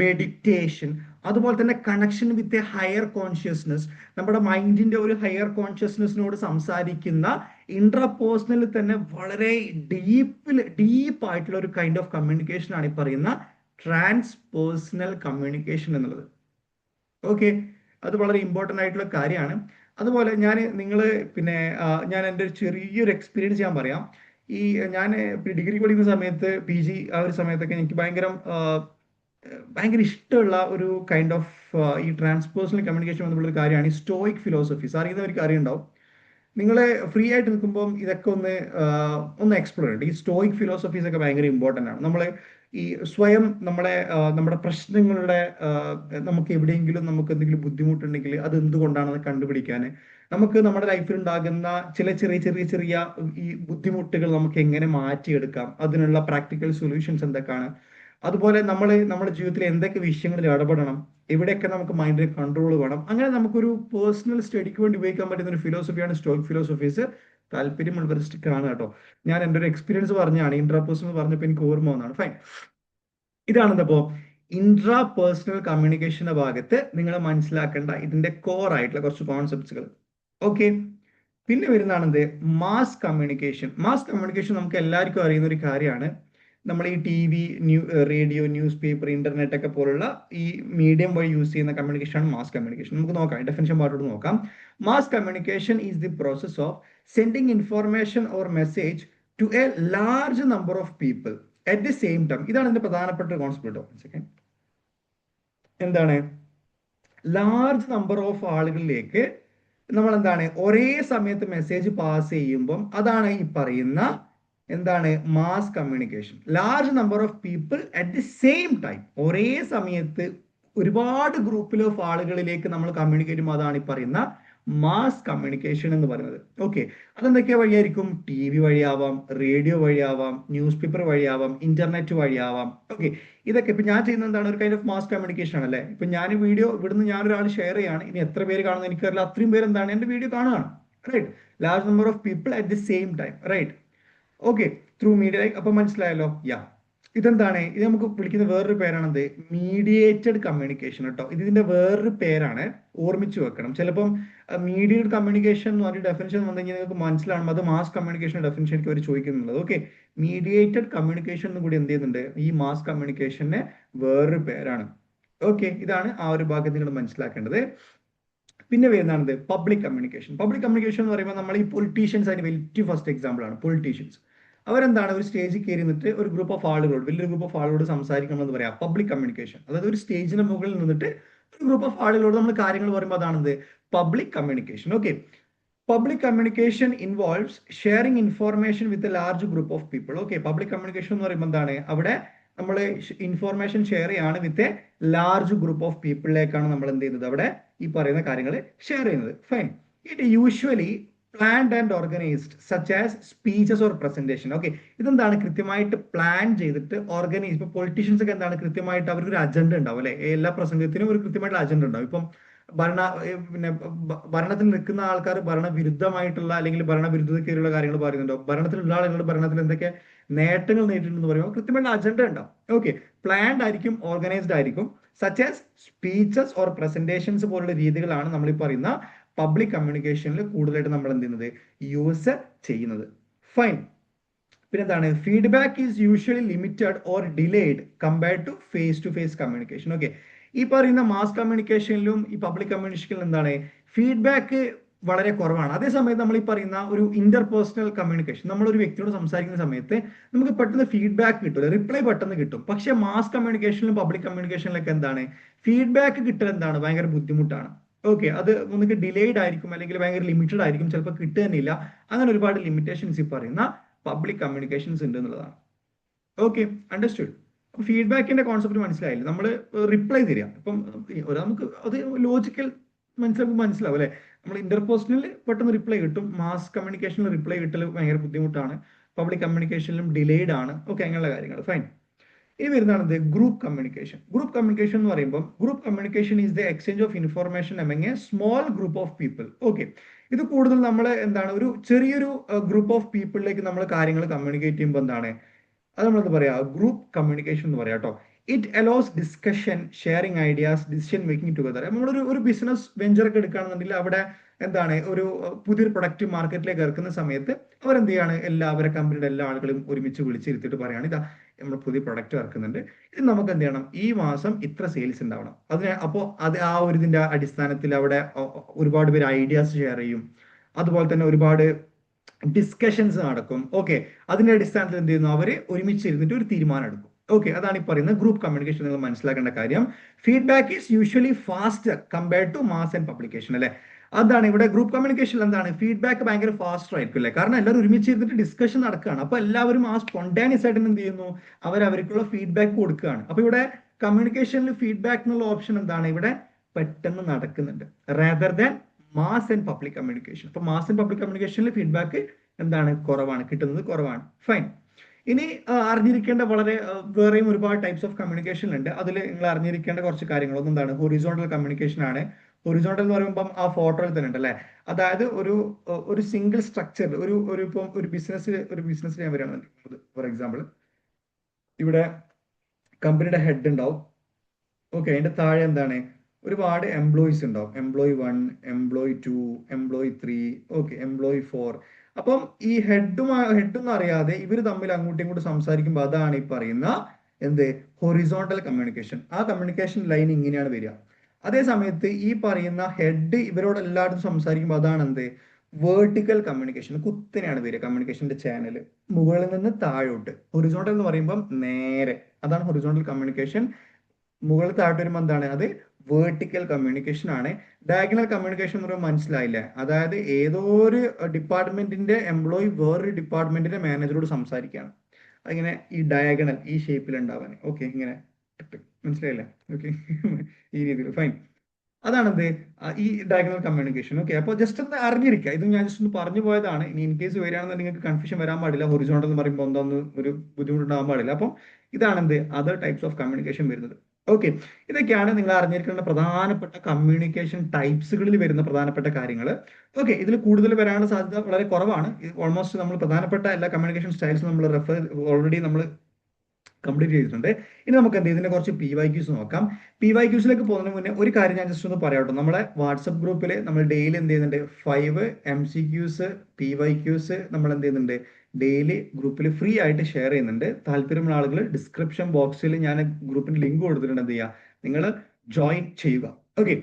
മെഡിറ്റേഷൻ, അതുപോലെ തന്നെ connection with a higher consciousness, നമ്മുടെ മൈൻഡിന്റെ ഒരു ഹയർ കോൺഷ്യസ്നെസ്സിനോട് സംസാരിക്കുന്ന ഇൻട്രാപേഴ്സണലിൽ തന്നെ വളരെ ഡീപ്പായിട്ടുള്ള ഒരു കൈൻഡ് ഓഫ് കമ്മ്യൂണിക്കേഷൻ ആണ് ഈ പറയുന്ന ട്രാൻസ്പേഴ്സണൽ കമ്മ്യൂണിക്കേഷൻ എന്നുള്ളത്. ഓക്കെ, അത് വളരെ ഇമ്പോർട്ടൻ്റ് ആയിട്ടുള്ള കാര്യമാണ്. അതുപോലെ ഞാൻ ഞാൻ എൻ്റെ ഒരു ചെറിയൊരു എക്സ്പീരിയൻസ് ഞാൻ പറയാം. ഞാൻ ഡിഗ്രി പഠിക്കുന്ന സമയത്ത് PG ആ ഒരു സമയത്തൊക്കെ എനിക്ക് ഭയങ്കര ഇഷ്ടമുള്ള ഒരു കൈൻഡ് ഓഫ് ഈ ട്രാൻസ്പേഴ്സണൽ കമ്മ്യൂണിക്കേഷൻ ബന്ധപ്പെട്ട ഒരു കാര്യമാണ് ഈ സ്റ്റോയിക് ഫിലോസഫീസ്. അറിയുന്നവർക്ക് അറിയുണ്ടാവും. നിങ്ങൾ ഫ്രീ ആയിട്ട് നിൽക്കുമ്പോൾ ഇതൊക്കെ ഒന്ന് എക്സ്പ്ലോർ ചെയ്യണം. ഈ സ്റ്റോയിക് ഫിലോസഫീസ് ഒക്കെ ഭയങ്കര ഇമ്പോർട്ടൻ്റ് ആണ്. നമ്മൾ ഈ സ്വയം നമ്മുടെ പ്രശ്നങ്ങളുടെ നമുക്ക് എവിടെയെങ്കിലും നമുക്ക് എന്തെങ്കിലും ബുദ്ധിമുട്ടുണ്ടെങ്കിൽ അത് എന്തുകൊണ്ടാണെന്ന് കണ്ടുപിടിക്കാൻ, നമുക്ക് നമ്മുടെ ലൈഫിൽ ഉണ്ടാകുന്ന ചെറിയ ഈ ബുദ്ധിമുട്ടുകൾ നമുക്ക് എങ്ങനെ മാറ്റിയെടുക്കാം, അതിനുള്ള പ്രാക്ടിക്കൽ സൊല്യൂഷൻസ് എന്തൊക്കെയാണ്, അതുപോലെ നമ്മുടെ ജീവിതത്തിൽ എന്തൊക്കെ വിഷയങ്ങളിൽ ഇടപെടണം, എവിടെയൊക്കെ നമുക്ക് മൈൻഡിന് കൺട്രോൾ വേണം, അങ്ങനെ നമുക്കൊരു പേഴ്സണൽ സ്റ്റഡിക്ക് വേണ്ടി ഉപയോഗിക്കാൻ പറ്റുന്ന ഒരു ഫിലോസഫിയാണ് സ്റ്റോയിക് ഫിലോസഫീസ്. താല്പര്യമുള്ളവരിക്കാണ് കേട്ടോ. ഞാൻ എൻ്റെ ഒരു എക്സ്പീരിയൻസ് പറഞ്ഞാണ്, ഇൻട്രാപേഴ്സണൽ പറഞ്ഞപ്പോൾ എനിക്ക് ഓർമ്മ വന്നതാണ്. ഫൈൻ, ഇതാണ് എന്തപ്പോ ഇൻട്രാ പേഴ്സണൽ കമ്മ്യൂണിക്കേഷന്റെ ഭാഗത്ത് നിങ്ങൾ മനസ്സിലാക്കേണ്ട ഇതിന്റെ കോർ ആയിട്ടുള്ള കുറച്ച് കോൺസെപ്റ്റ്സുകൾ. ഓക്കെ, പിന്നെ വരുന്നതാണ് എന്ത് മാസ് കമ്മ്യൂണിക്കേഷൻ. മാസ് കമ്മ്യൂണിക്കേഷൻ നമുക്ക് എല്ലാവർക്കും അറിയുന്ന ഒരു കാര്യമാണ്. നമ്മൾ ഈ TV, radio, news paper, internet ഒക്കെ പോലുള്ള ഈ മീഡിയം വഴി യൂസ് ചെയ്യുന്ന കമ്മ്യൂണിക്കേഷൻ ആണ് മാസ് കമ്മ്യൂണിക്കേഷൻ. നമുക്ക് നോക്കാം, ഡെഫിനിഷൻ പാർട്ടോട് നോക്കാം. Mass communication is the process of sending information or message to a large number of people at the same time. ഇതാണ് ഇതിന്റെ പ്രധാനപ്പെട്ട കോൺസെപ്റ്റ്. സെക്കൻഡ്, എന്താണ് ലാർജ് നമ്പർ ഓഫ് ആളുകളിലേക്ക് നമ്മൾ ഒരേ സമയത്ത് മെസ്സേജ് പാസ് ചെയ്യുമ്പം അതാണ് ഈ പറയുന്ന mass communication. Large number of people at the same time, ഒരേ സമയത്ത് ഒരുപാട് ഗ്രൂപ്പിൽ ഓഫ് ആളുകളിലേക്ക് നമ്മൾ കമ്മ്യൂണിക്കേറ്റ് ചെയ്യുമ്പോൾ അതാണ് ഈ പറയുന്ന മാസ് കമ്മ്യൂണിക്കേഷൻ എന്ന് പറയുന്നത്. ഓക്കെ, അതെന്തൊക്കെ വഴിയായിരിക്കും? TV വഴിയാവാം, റേഡിയോ വഴിയാവാം, ന്യൂസ് പേപ്പർ വഴിയാവാം, ഇന്റർനെറ്റ് വഴിയാവാം. ഓക്കെ, ഇതൊക്കെ ഇപ്പൊ ഞാൻ ചെയ്യുന്ന എന്താണ് ഒരു കൈൻഡ് ഓഫ് മാസ് കമ്മ്യൂണിക്കേഷൻ ആണല്ലേ. ഇപ്പൊ ഞാൻ വീഡിയോ ഇവിടുന്ന് ഞാനൊരാൾ ഷെയർ ചെയ്യാണ്, ഇനി എത്ര പേര് കാണുന്നത് എനിക്കറിയില്ല, അത്രയും പേര് എന്റെ വീഡിയോ കാണുകയാണ്. Right, large number of people at the same time. Right, okay, through media. അപ്പൊ മനസ്സിലായല്ലോ. ഇത് നമുക്ക് വിളിക്കുന്ന വേറൊരു പേരാണെന്ത് മീഡിയേറ്റഡ് കമ്മ്യൂണിക്കേഷൻ കേട്ടോ. ഇതിന്റെ വേറൊരു പേരാണ്, ഓർമ്മിച്ചു വെക്കണം. ചിലപ്പം മീഡിയേറ്റഡ് കമ്മ്യൂണിക്കേഷൻ എന്ന് പറഞ്ഞ ഡെഫിനിഷൻ വന്നു കഴിഞ്ഞാൽ നിങ്ങൾക്ക് മനസ്സിലാവും അത് മാസ് കമ്മ്യൂണിക്കേഷൻ ഡെഫിനിഷൻ എനിക്ക് അവർ ചോദിക്കുന്നുള്ളത്. ഓക്കെ, മീഡിയേറ്റഡ് കമ്മ്യൂണിക്കേഷൻ എന്ന് കൂടി എന്ത് ചെയ്യുന്നുണ്ട്, ഈ മാസ് കമ്മ്യൂണിക്കേഷന് വേറൊരു പേരാണ്. ഓക്കെ, ഇതാണ് ആ ഒരു ഭാഗത്ത് നിങ്ങൾ മനസ്സിലാക്കേണ്ടത്. പിന്നെ വരുന്നതാണ് പബ്ലിക് കമ്മ്യൂണിക്കേഷൻ. പബ്ലിക് കമ്മ്യൂണിക്കേഷൻ എന്ന് പറയുമ്പോൾ നമ്മൾ ഈ പൊളിറ്റീഷ്യൻസ് അതിന് വലിയ ഫസ്റ്റ് എക്സാമ്പിൾ ആണ്. പൊളിറ്റീഷ്യൻസ് അവരെന്താണ് ഒരു സ്റ്റേജിൽ കയറി നിന്നിട്ട് ഒരു ഗ്രൂപ്പ് ഓഫ് ആളുകളോട്, വലിയൊരു ഗ്രൂപ്പ് ഓഫ് ആളുകളോട് സംസാരിക്കണം എന്ന് പറയാം പബ്ലിക് കമ്മ്യൂണിക്കേഷൻ. അതായത് ഒരു സ്റ്റേജിന് മുകളിൽ നിന്നിട്ട് ഒരു ഗ്രൂപ്പ് ഓഫ് ആളുകളോട് നമ്മൾ കാര്യങ്ങൾ പറയുമ്പോൾ അതാണെന്ത് public communication. Okay, public communication involves sharing information with a large group of people. Okay, public communication എന്ന് പറയുമ്പോൾ എന്താണ് അവിടെ നമ്മൾ ഇൻഫോർമേഷൻ ഷെയർ ചെയ്യാണ് with a large group of പീപ്പിളിലേക്കാണ് നമ്മൾ എന്ത് ചെയ്യുന്നത്, അവിടെ ഈ പറയുന്ന കാര്യങ്ങൾ ഷെയർ ചെയ്യുന്നത്. Fine, it usually planned and organised such as speeches or presentation. Okay, ഇതെന്താണ് കൃത്യമായിട്ട് പ്ലാൻ ചെയ്തിട്ട് ഓർഗനൈസ്. ഇപ്പൊ പൊളിറ്റീഷ്യൻസ് ഒക്കെ എന്താണ് കൃത്യമായിട്ട് അവർക്ക് ഒരു അജണ്ട ഉണ്ടാവും അല്ലെ. എല്ലാ പ്രസംഗത്തിനും ഒരു കൃത്യമായിട്ടുള്ള അജണ്ട ഉണ്ടാവും. ഇപ്പം ഭരണത്തിൽ നിൽക്കുന്ന ആൾക്കാർ ഭരണവിരുദ്ധമായിട്ടുള്ള അല്ലെങ്കിൽ ഭരണവിരുദ്ധതയ്ക്കെതിരെയുള്ള കാര്യങ്ങൾ പറയുന്നുണ്ടോ, ഭരണത്തിലുള്ള ആളുകളുടെ ഭരണത്തിൽ എന്തൊക്കെ നേട്ടങ്ങൾ നേരിട്ടുണ്ടെന്ന് പറയുമ്പോൾ കൃത്യമായിട്ട് അജണ്ട ഉണ്ടാവും. ഓക്കെ, പ്ലാൻഡ് ആയിരിക്കും, ഓർഗനൈസ്ഡ് ആയിരിക്കും. Such as speeches or presentations പോലുള്ള രീതികളാണ് നമ്മൾ ഈ പറയുന്ന പബ്ലിക് കമ്മ്യൂണിക്കേഷനിൽ കൂടുതലായിട്ട് നമ്മൾ എന്ത് ചെയ്യുന്നത്, യൂസ് ചെയ്യുന്നത്. ഫൈൻ, പിന്നെന്താണ് feedback is usually limited or delayed compared to face communication. Okay, ഈ പറയുന്ന മാസ് കമ്മ്യൂണിക്കേഷനിലും ഈ പബ്ലിക് കമ്മ്യൂണിക്കേഷനിലും എന്താണ് ഫീഡ്ബാക്ക് വളരെ കുറവാണ്. അതേസമയത്ത് നമ്മൾ ഈ പറയുന്ന ഒരു ഇന്റർപേഴ്സണൽ കമ്മ്യൂണിക്കേഷൻ, നമ്മൾ ഒരു വ്യക്തിയോട് സംസാരിക്കുന്ന സമയത്ത് നമുക്ക് പെട്ടെന്ന് ഫീഡ്ബാക്ക് കിട്ടില്ല, റിപ്ലൈ പെട്ടെന്ന് കിട്ടും. പക്ഷെ മാസ് കമ്മ്യൂണിക്കേഷനിലും പബ്ലിക് കമ്മ്യൂണിക്കേഷനിലൊക്കെ എന്താണ് ഫീഡ്ബാക്ക് കിട്ടൽ ഭയങ്കര ബുദ്ധിമുട്ടാണ്. ഓക്കെ, അത് നമുക്ക് ഡിലേഡ് ആയിരിക്കും അല്ലെങ്കിൽ ഭയങ്കര ലിമിറ്റഡ് ആയിരിക്കും, ചിലപ്പോൾ കിട്ടുന്നില്ല. അങ്ങനെ ഒരുപാട് ലിമിറ്റേഷൻസ് ഈ പറയുന്ന പബ്ലിക് കമ്മ്യൂണിക്കേഷൻസ് ഉണ്ട് എന്നുള്ളതാണ്. Okay, understood. ഫീഡ്ബാക്കിന്റെ കോൺസെപ്റ്റ് മനസ്സിലായില്ല. നമ്മൾ റിപ്ലൈ തരിക. ഇപ്പം നമുക്ക് അത് ലോജിക്കൽ മനസ്സിലാവും അല്ലെ. നമ്മൾ ഇന്റർപേഴ്സണൽ പെട്ടെന്ന് റിപ്ലൈ കിട്ടും, മാസ് കമ്മ്യൂണിക്കേഷനിൽ റിപ്ലൈ കിട്ടൽ ഭയങ്കര ബുദ്ധിമുട്ടാണ്, പബ്ലിക് കമ്മ്യൂണിക്കേഷനിലും ഡിലേഡ് ആണ്. ഓക്കെ, അങ്ങനെയുള്ള കാര്യങ്ങൾ ഫൈൻ. ഇനി വരുന്നതാണ് ഗ്രൂപ്പ് കമ്മ്യൂണിക്കേഷൻ. ഗ്രൂപ്പ് കമ്മ്യൂണിക്കേഷൻ എന്ന് പറയുമ്പോൾ group communication is the exchange of information among A small group of people. Okay, ഇത് കൂടുതൽ നമ്മൾ എന്താണ് ഒരു ചെറിയൊരു ഗ്രൂപ്പ് ഓഫ് പീപ്പിളിലേക്ക് നമ്മൾ കാര്യങ്ങൾ കമ്മ്യൂണിക്കേറ്റ് ചെയ്യുമ്പോൾ എന്താണ് അത് നമ്മളെന്ത് പറയാ, ഗ്രൂപ്പ് കമ്മ്യൂണിക്കേഷൻ എന്ന് പറയാം കേട്ടോ. It allows discussion, sharing ideas, decision making together. നമ്മളൊരു ബിസിനസ് വെഞ്ചർ ഒക്കെ എടുക്കുകയാണെന്നുണ്ടെങ്കിൽ അവിടെ എന്താണ് ഒരു പുതിയൊരു പ്രൊഡക്റ്റ് മാർക്കറ്റിലേക്ക് ഇറക്കുന്ന സമയത്ത് അവരെന്ത് ചെയ്യാണ്, അവരെ കമ്പനിയുടെ എല്ലാ ആളുകളും ഒരുമിച്ച് വിളിച്ചിരുത്തിയിട്ട് പറയാണ്, ഇതാ നമ്മൾ പുതിയ പ്രൊഡക്റ്റ് ഇറക്കുന്നുണ്ട്, ഇത് നമുക്ക് എന്ത് ചെയ്യണം, ഈ മാസം ഇത്ര സെയിൽസ് ഉണ്ടാവണം. അപ്പോൾ അത് ആ ഒരു ഇതിന്റെ അടിസ്ഥാനത്തിൽ അവിടെ ഒരുപാട് പേര് ഐഡിയാസ് ഷെയർ ചെയ്യും. അതുപോലെ തന്നെ ഒരുപാട് ഡിസ്കഷൻസ് നടക്കും. ഓക്കെ, അതിന്റെ അടിസ്ഥാനത്തിൽ എന്ത് ചെയ്യുന്നു, അവര് ഒരുമിച്ച് ഇരുന്നിട്ട് ഒരു തീരുമാനം എടുക്കും. ഓക്കെ, അതാണ് ഈ പറയുന്ന ഗ്രൂപ്പ് കമ്മ്യൂണിക്കേഷൻ. നിങ്ങൾ മനസ്സിലാക്കേണ്ട കാര്യം, feedback is usually faster compared to mass and publication അല്ലെ. അതാണ് ഇവിടെ ഗ്രൂപ്പ് കമ്മ്യൂണിക്കേഷൻ എന്താണ്, ഫീഡ്ബാക്ക് ഭയങ്കര ഫാസ്റ്റർ ആയിരിക്കും അല്ലെ. കാരണം എല്ലാവരും ഒരുമിച്ച് ഇരുന്നിട്ട് ഡിസ്കഷൻ നടക്കുകയാണ്. അപ്പൊ എല്ലാവരും ആ സ്പോണ്ടേനിയസ് ആയിട്ട് എന്ത് ചെയ്യുന്നു, അവർക്കുള്ള ഫീഡ്ബാക്ക് കൊടുക്കുകയാണ്. അപ്പൊ ഇവിടെ കമ്മ്യൂണിക്കേഷനിൽ ഫീഡ്ബാക്ക് എന്നുള്ള ഓപ്ഷൻ എന്താണ് ഇവിടെ പെട്ടെന്ന് നടക്കുന്നുണ്ട്, rather than mass and public communication. അപ്പൊ മാസ് ആൻഡ് പബ്ലിക് കമ്മ്യൂണിക്കേഷനിൽ ഫീഡ്ബാക്ക് എന്താണ് കുറവാണ്, കിട്ടുന്നത് കുറവാണ്. ഫൈൻ. ഇനി അറിഞ്ഞിരിക്കേണ്ട വളരെ വേറെയും ഒരുപാട് ടൈപ്സ് ഓഫ് കമ്മ്യൂണിക്കേഷൻ ഉണ്ട്. അതിൽ നിങ്ങൾ അറിഞ്ഞിരിക്കേണ്ട കുറച്ച് കാര്യങ്ങളൊന്നും എന്താണ്, ഹൊറിസോണ്ടൽ കമ്മ്യൂണിക്കേഷൻ ആണ്. ഹൊറിസോണ്ടൽ എന്ന് പറയുമ്പോൾ ആ ഫോട്ടോയിൽ തന്നെ ഉണ്ട് അല്ലെ. അതായത് ഒരു സിംഗിൾ സ്ട്രക്ചർ, ഇപ്പം ഒരു ബിസിനസ് ഞാൻ വരികയാണ്. ഫോർ എക്സാമ്പിൾ ഇവിടെ കമ്പനിയുടെ ഹെഡ് ഉണ്ടാവും. ഓക്കെ, അതിന്റെ താഴെ എന്താണ് ഒരുപാട് എംപ്ലോയീസ് ഉണ്ടാവും. Employee 1, employee 2, employee 3, okay, employee 4. അപ്പം ഈ ഹെഡൊന്നും അറിയാതെ ഇവർ തമ്മിൽ അങ്ങോട്ടും ഇങ്ങോട്ടും സംസാരിക്കുമ്പോൾ അതാണ് ഈ പറയുന്ന എന്ത് ഹൊറിസോണ്ടൽ കമ്മ്യൂണിക്കേഷൻ. ആ കമ്മ്യൂണിക്കേഷൻ ലൈൻ ഇങ്ങനെയാണ് വരിക. അതേ സമയത്ത് ഈ പറയുന്ന ഹെഡ് ഇവരോട് എല്ലായിടത്തും സംസാരിക്കുമ്പോൾ അതാണ് എന്ത് വേർട്ടിക്കൽ കമ്മ്യൂണിക്കേഷൻ, കുത്തനെയാണ് വരിക കമ്മ്യൂണിക്കേഷന്റെ ചാനൽ, മുകളിൽ നിന്ന് താഴോട്ട്. ഹൊറിസോണ്ടൽ എന്ന് പറയുമ്പോൾ നേരെ, അതാണ് ഹൊറിസോണ്ടൽ കമ്മ്യൂണിക്കേഷൻ. മുകളിൽ താഴോട്ട് വരുമ്പോൾ എന്താണ്, അത് വേർട്ടിക്കൽ കമ്മ്യൂണിക്കേഷൻ ആണ്. ഡയഗണൽ കമ്മ്യൂണിക്കേഷൻ എന്ന് പറയുമ്പോൾ മനസ്സിലായില്ലേ, അതായത് ഏതോ ഒരു ഡിപ്പാർട്ട്മെന്റിന്റെ എംപ്ലോയി വേറൊരു ഡിപ്പാർട്ട്മെന്റിന്റെ മാനേജറോട് സംസാരിക്കുകയാണ്. അതിങ്ങനെ ഈ ഡയഗണൽ ഈ ഷേപ്പിൽ ഉണ്ടാവാൻ. ഓക്കെ, ഇങ്ങനെ മനസ്സിലായില്ലേ. ഓക്കെ, ഈ രീതിയിൽ ഫൈൻ. അതാണെന്ത് ഈ ഡയഗണൽ കമ്മ്യൂണിക്കേഷൻ. ഓക്കെ, അപ്പോൾ ജസ്റ്റ് ഒന്ന് അറിഞ്ഞിരിക്കുക. ഇത് ഞാൻ ജസ്റ്റ് ഒന്ന് പറഞ്ഞു പോയതാണ്. ഇനി ഇൻ കേസ് വരികയാണെന്ന് നിങ്ങൾക്ക് കൺഫ്യൂഷൻ വരാൻ പാടില്ല. ഹൊറിസോണ്ടൽ എന്ന് പറയുമ്പോൾ എന്താന്ന് ഒരു ബുദ്ധിമുട്ടുണ്ടാകാൻ പാടില്ല. അപ്പം ഇതാണെന്ത് അതർ ടൈപ്സ് ഓഫ് കമ്മ്യൂണിക്കേഷൻ വരുന്നത്. ഓക്കെ, ഇതൊക്കെയാണ് നിങ്ങൾ അറിഞ്ഞിരിക്കേണ്ട പ്രധാനപ്പെട്ട കമ്മ്യൂണിക്കേഷൻ ടൈപ്സുകളിൽ വരുന്ന പ്രധാനപ്പെട്ട കാര്യങ്ങൾ. ഓക്കെ, ഇതിൽ കൂടുതൽ വരാനുള്ള സാധ്യത വളരെ കുറവാണ്. ഓൾമോസ്റ്റ് നമ്മൾ പ്രധാനപ്പെട്ട എല്ലാ കമ്മ്യൂണിക്കേഷൻ സ്റ്റൈൽസും നമ്മൾ ഓൾറെഡി നമ്മൾ കംപ്ലീറ്റ് ചെയ്തിട്ടുണ്ട്. ഇനി നമുക്ക് എന്ത് ഇതിന്റെ കുറച്ച് PYQs നോക്കാം. PYQസിലേക്ക് പോകുന്നതിന് മുന്നേ ഒരു കാര്യം ഞാൻ ജസ്റ്റ് ഒന്ന് പറയാം. നമ്മളെ വാട്സപ്പ് ഗ്രൂപ്പിൽ നമ്മൾ ഡെയിലി എന്ത് ചെയ്യുന്നുണ്ട്, 5 MCQs PYQs നമ്മൾ എന്ത് ചെയ്യുന്നുണ്ട്, ഡെയിലി ഗ്രൂപ്പിൽ ഫ്രീ ആയിട്ട് ഷെയർ ചെയ്യുന്നുണ്ട്. താല്പര്യമുള്ള ആളുകൾ ഡിസ്ക്രിപ്ഷൻ ബോക്സിൽ ഞാൻ ഗ്രൂപ്പിന്റെ ലിങ്ക് കൊടുത്തിട്ടുണ്ട്, എന്ത് ചെയ്യുക, നിങ്ങൾ ജോയിൻ ചെയ്യുക. ഓക്കെ,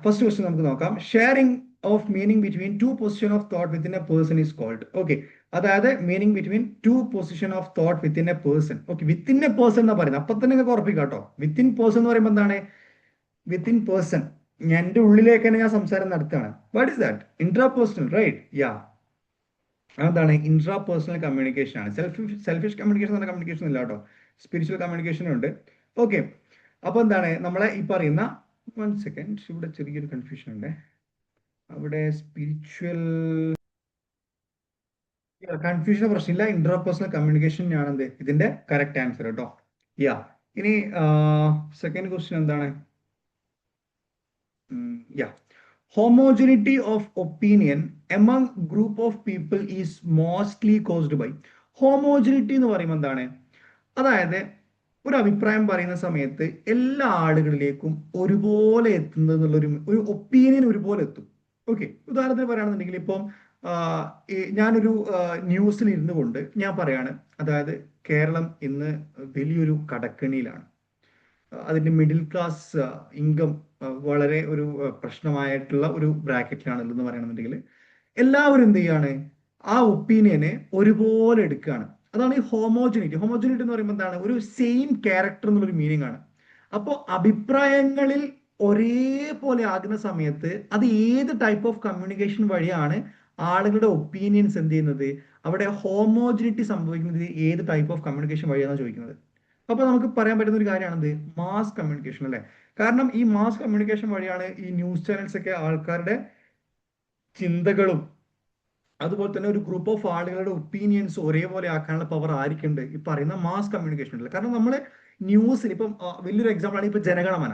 ഫസ്റ്റ് ക്വസ്റ്റ്യൻ നമുക്ക് നോക്കാം. Sharing of meaning between 2 position of thought within a person is called. Okay, അതായത് meaning between 2 position of thought within a person. Okay, within a person എന്നാ പറയുന്നത്. അപ്പൊ തന്നെ നിങ്ങൾക്ക് ഉറപ്പിക്കാം കേട്ടോ. വിത്തിൻ പേഴ്സൺ എന്ന് പറയുമ്പോൾ എന്താണ്, വിത്തിൻ പേഴ്സൺ എന്റെ ഉള്ളിലേക്ക് തന്നെ ഞാൻ സംസാരം നടത്തുകയാണ്. What is that? Intra personal, right? അതാണ് ഇൻട്രാ പേഴ്സണൽ കമ്മ്യൂണിക്കേഷൻ ആണ്. സെൽഫിഷ് കമ്മ്യൂണിക്കേഷൻ എന്ന കമ്മ്യൂണിക്കേഷൻ ഇല്ല കേട്ടോ, സ്പിരിച്വൽ കമ്മ്യൂണിക്കേഷനും ഉണ്ട്. ഓക്കെ, അപ്പൊ എന്താണ് നമ്മളെ ഈ പറയുന്ന 1 സെക്കൻഡ്, ഇവിടെ ചെറിയൊരു കൺഫ്യൂഷൻ ഉണ്ട്. അവിടെ സ്പിരിച്വൽ കൺഫ്യൂഷൻ പ്രശ്നമില്ല. ഇന്റർപേഴ്സണൽ കമ്മ്യൂണിക്കേഷൻ ആണ് എന്ത് ഇതിന്റെ കറക്റ്റ് ആൻസർ കേട്ടോ. ഇനി സെക്കൻഡ് ക്വസ്റ്റ്യൻ എന്താണ്? Homogeneity of opinion among group of people is mostly caused by. Homogeneity എന്ന് പറയുമ്പോൾ എന്താണ്, അതായത് ഒരു അഭിപ്രായം പറയുന്ന സമയത്ത് എല്ലാ ആളുകളിലേക്കും ഒരുപോലെ എത്തുന്നത് എന്നുള്ളൊരു ഒപ്പീനിയൻ ഒരുപോലെ എത്തും. ഓക്കെ, ഉദാഹരണത്തിന് പറയുകയാണെന്നുണ്ടെങ്കിൽ ഇപ്പം ഞാനൊരു ന്യൂസിൽ ഇരുന്നു കൊണ്ട് ഞാൻ പറയാണ്, അതായത് കേരളം ഇന്ന് വലിയൊരു കടക്കെണിയിലാണ്, അതിന്റെ മിഡിൽ ക്ലാസ് ഇൻകം വളരെ ഒരു പ്രശ്നമായിട്ടുള്ള ഒരു ബ്രാക്കറ്റിലാണ് എന്ന് പറയുകയാണെന്നുണ്ടെങ്കിൽ എല്ലാവരും എന്ത് ചെയ്യാണ്, ആ ഒപ്പീനിയനെ ഒരുപോലെ എടുക്കുകയാണ്. അതാണ് ഈ ഹോമോജനിറ്റി. ഹോമോജനിറ്റി എന്ന് പറയുമ്പോൾ എന്താണ്, ഒരു സെയിം ക്യാരക്ടർ എന്നുള്ളൊരു മീനിങ് ആണ്. അപ്പോൾ അഭിപ്രായങ്ങളിൽ ഒരേപോലെ ആകുന്ന സമയത്ത് അത് ഏത് ടൈപ്പ് ഓഫ് കമ്മ്യൂണിക്കേഷൻ വഴിയാണ് ആളുകളുടെ ഒപ്പീനിയൻസ് എന്ത് ചെയ്യുന്നത്, അവിടെ ഹോമോജിനിറ്റി സംഭവിക്കുന്നത് ഏത് ടൈപ്പ് ഓഫ് കമ്മ്യൂണിക്കേഷൻ വഴിയാണെന്ന് ചോദിക്കുന്നത്. അപ്പൊ നമുക്ക് പറയാൻ പറ്റുന്ന ഒരു കാര്യമാണത് മാസ് കമ്മ്യൂണിക്കേഷൻ അല്ലേ. കാരണം ഈ മാസ് കമ്മ്യൂണിക്കേഷൻ വഴിയാണ് ഈ ന്യൂസ് ചാനൽസ് ഒക്കെ ആൾക്കാരുടെ ചിന്തകളും അതുപോലെ തന്നെ ഒരു ഗ്രൂപ്പ് ഓഫ് ആളുകളുടെ ഒപ്പീനിയൻസ് ഒരേപോലെ ആക്കാനുള്ള പവർ ആർക്കുണ്ട്, ഈ പറയുന്ന മാസ് കമ്മ്യൂണിക്കേഷൻ ഉണ്ടല്ലോ. കാരണം നമ്മള് ന്യൂസിൽ ഇപ്പം വലിയൊരു എക്സാമ്പിൾ ആണ് ഇപ്പൊ ജനഗണമന,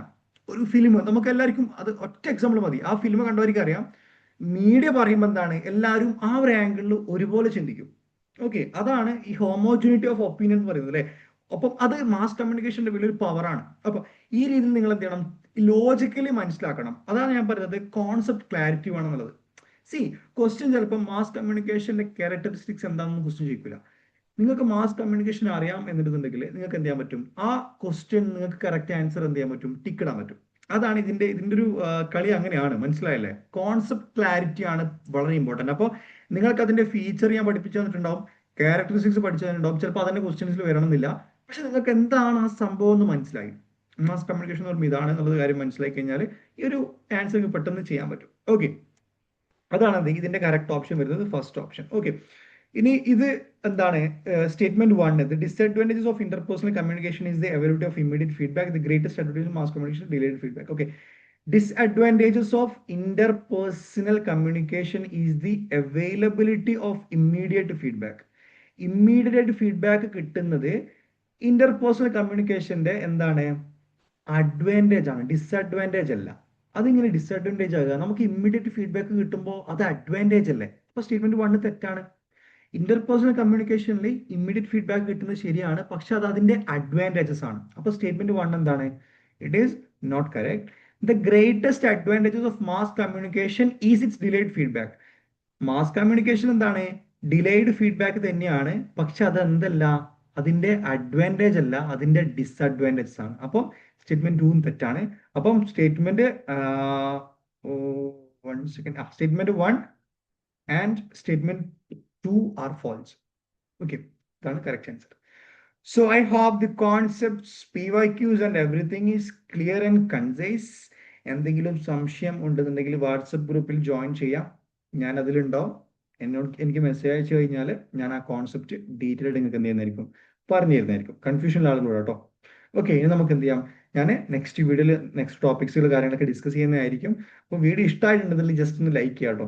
ഒരു ഫിലിം. നമുക്ക് എല്ലാവർക്കും അത് ഒറ്റ എക്സാമ്പിൾ മതി. ആ ഫിലിം കണ്ടവർക്ക് അറിയാം, മീഡിയ പറയുമ്പോൾ എന്താണ്, എല്ലാവരും ആ ഒരു ആംഗിളിൽ ഒരുപോലെ ചിന്തിക്കും. ഓക്കെ, അതാണ് ഈ ഹോമോജനിറ്റി ഓഫ് ഒപ്പീനിയൻ എന്ന് പറയുന്നത് അല്ലെ. അപ്പം അത് മാസ് കമ്മ്യൂണിക്കേഷന്റെ വലിയൊരു പവറാണ്. അപ്പൊ ഈ രീതിയിൽ നിങ്ങൾ എന്ത് ചെയ്യണം, ലോജിക്കലി മനസ്സിലാക്കണം. അതാണ് ഞാൻ പറയുന്നത്, കോൺസെപ്റ്റ് ക്ലാരിറ്റി വേണം എന്നുള്ളത്. സി, ക്വസ്റ്റ്യൻ ചിലപ്പോൾ മാസ് കമ്മ്യൂണിക്കേഷന്റെ ക്യാരക്ടറിസ്റ്റിക്സ് എന്താണെന്ന് ക്വസ്റ്റ്യൻ ചോദിക്കില്ല. നിങ്ങൾക്ക് മാസ് കമ്മ്യൂണിക്കേഷൻ അറിയാം എന്നുണ്ടെങ്കിൽ നിങ്ങൾക്ക് എന്ത് ചെയ്യാൻ പറ്റും, ആ ക്വസ്റ്റ്യൻ നിങ്ങൾക്ക് കറക്റ്റ് ആൻസർ എന്ത് ചെയ്യാൻ പറ്റും, ടിക്ക് ഇടാൻ പറ്റും. അതാണ് ഇതിന്റെ ഒരു കളി അങ്ങനെയാണ്, മനസ്സിലായല്ലേ. കോൺസെപ്റ്റ് ക്ലാരിറ്റി ആണ് വളരെ ഇമ്പോർട്ടന്റ്. അപ്പോൾ നിങ്ങൾക്ക് അതിന്റെ ഫീച്ചർ ഞാൻ പഠിപ്പിച്ചു തന്നിട്ടുണ്ടാവും, ക്യാരക്ടറിസ്റ്റിക്സ് പഠിച്ചു തന്നിട്ടുണ്ടാവും, ചിലപ്പോൾ അതിന്റെ ക്വസ്റ്റ്യൻസിൽ വരണമെന്നില്ല. പക്ഷെ നിങ്ങൾക്ക് എന്താണ് ആ സംഭവം എന്ന് മനസ്സിലായി, മാസ് കമ്മ്യൂണിക്കേഷൻ എന്ന് പറയുമ്പോൾ ഇതാണ് എന്നുള്ളത് കാര്യം മനസ്സിലാക്കി കഴിഞ്ഞാൽ ഈ ഒരു ആൻസർ പെട്ടെന്ന് ചെയ്യാൻ പറ്റും. ഓക്കെ, അതാണ് ഇതിന്റെ കറക്റ്റ് ഓപ്ഷൻ വരുന്നത്, ഫസ്റ്റ് ഓപ്ഷൻ. ഓക്കെ, ഇനി ഇത് എന്താണ്, statement 1, the disadvantages of interpersonal communication is the availability of immediate feedback, the greatest advantage of mass communication delayed feedback. Okay, disadvantages of interpersonal communication is the availability of immediate feedback. Immediate feedback കിട്ടുന്നത് interpersonal കമ്മ്യൂണിക്കേഷന്റെ എന്താണ്, advantage ആണ്, disadvantage അല്ല. അതിങ്ങനെ disadvantage ആകുക, നമുക്ക് immediate feedback കിട്ടുമ്പോൾ അത് advantage അല്ലേ. അപ്പൊ സ്റ്റേറ്റ്മെന്റ് 1 തെറ്റാണ്. ഇന്റർപേഴ്സണൽ കമ്മ്യൂണിക്കേഷനിൽ ഇമ്മീഡിയറ്റ് ഫീഡ്ബാക്ക് കിട്ടുന്നത് ശരിയാണ്, പക്ഷെ അത് അതിന്റെ അഡ്വാൻറ്റേജസ് ആണ്. അപ്പൊ സ്റ്റേറ്റ്മെന്റ് 1 എന്താണ്, it is not correct. The greatest advantages of mass communication is its delayed feedback. Mass communication എന്താണ്, ഡിലേഡ് ഫീഡ്ബാക്ക് തന്നെയാണ്, പക്ഷെ അത് എന്തല്ല, അതിന്റെ അഡ്വാൻറ്റേജ് അല്ല, അതിന്റെ ഡിസ്അഡ്വാൻറ്റേജസ് ആണ്. അപ്പം സ്റ്റേറ്റ്മെന്റ് 2 തെറ്റാണ്. അപ്പം statement 1 and statement 2 are false. Okay, ഇതാണ് correct answer. So I hope the concepts, PYQs and everything is clear and concise. എന്തെങ്കിലും സംശയം ഉണ്ടെന്നുണ്ടെങ്കിൽ വാട്സപ്പ് ഗ്രൂപ്പിൽ ജോയിൻ ചെയ്യാം, ഞാൻ അതിലുണ്ടാവും. എനിക്ക് മെസ്സേജ് അയച്ചു കഴിഞ്ഞാൽ ഞാൻ ആ കോൺസെപ്റ്റ് ഡീറ്റെയിൽഡ് നിങ്ങൾക്ക് എന്ത് ചെയ്യുന്നതായിരിക്കും, പറഞ്ഞു തരുന്നതായിരിക്കും. കൺഫ്യൂഷൻ ആളുകളോട് കേട്ടോ. ഓക്കെ, ഇനി നമുക്ക് എന്ത് ചെയ്യാം, ഞാൻ നെക്സ്റ്റ് വീഡിയോയിൽ നെക്സ്റ്റ് ടോപ്പിക്സുകൾ കാര്യങ്ങളൊക്കെ ഡിസ്കസ് ചെയ്യുന്നതായിരിക്കും. അപ്പോൾ വീഡിയോ ഇഷ്ടമായിട്ടുണ്ടെങ്കിൽ ജസ്റ്റ് ഒന്ന് ലൈക്ക് ചെയ്യാം കേട്ടോ.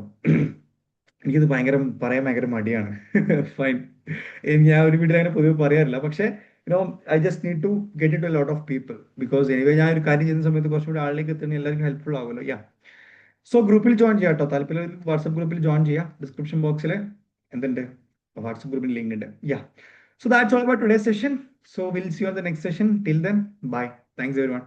എനിക്കിത് പറയാൻ ഭയങ്കര മടിയാണ്. ഫൈൻ, ഞാൻ ഒരു വീഡിയോ അങ്ങനെ പൊതുവെ പറയാറില്ല, പക്ഷേ I just need to get it to lot of people, because anyway ഞാൻ ഒരു കാര്യം ചെയ്യുന്ന സമയത്ത് കുറച്ചുകൂടി ആളിലേക്ക് എത്തുന്ന എല്ലാവർക്കും ഹെൽപ്ഫുൾ ആവുമല്ലോ. യാ, സോ ഗ്രൂപ്പിൽ ജോയിൻ ചെയ്യാം കേട്ടോ. താല്പര്യം വാട്സ്ആപ്പ് ഗ്രൂപ്പിൽ ജോയിൻ ചെയ്യാം. ഡിസ്ക്രിപ്ഷൻ ബോക്സിൽ എന്തുണ്ട്, വാട്സ്ആപ്പ് ഗ്രൂപ്പിൽ ലിങ്ക് ഉണ്ട്. Yeah, so that's all about today's session. So will see you on the next session. Till then, bye. Thanks everyone.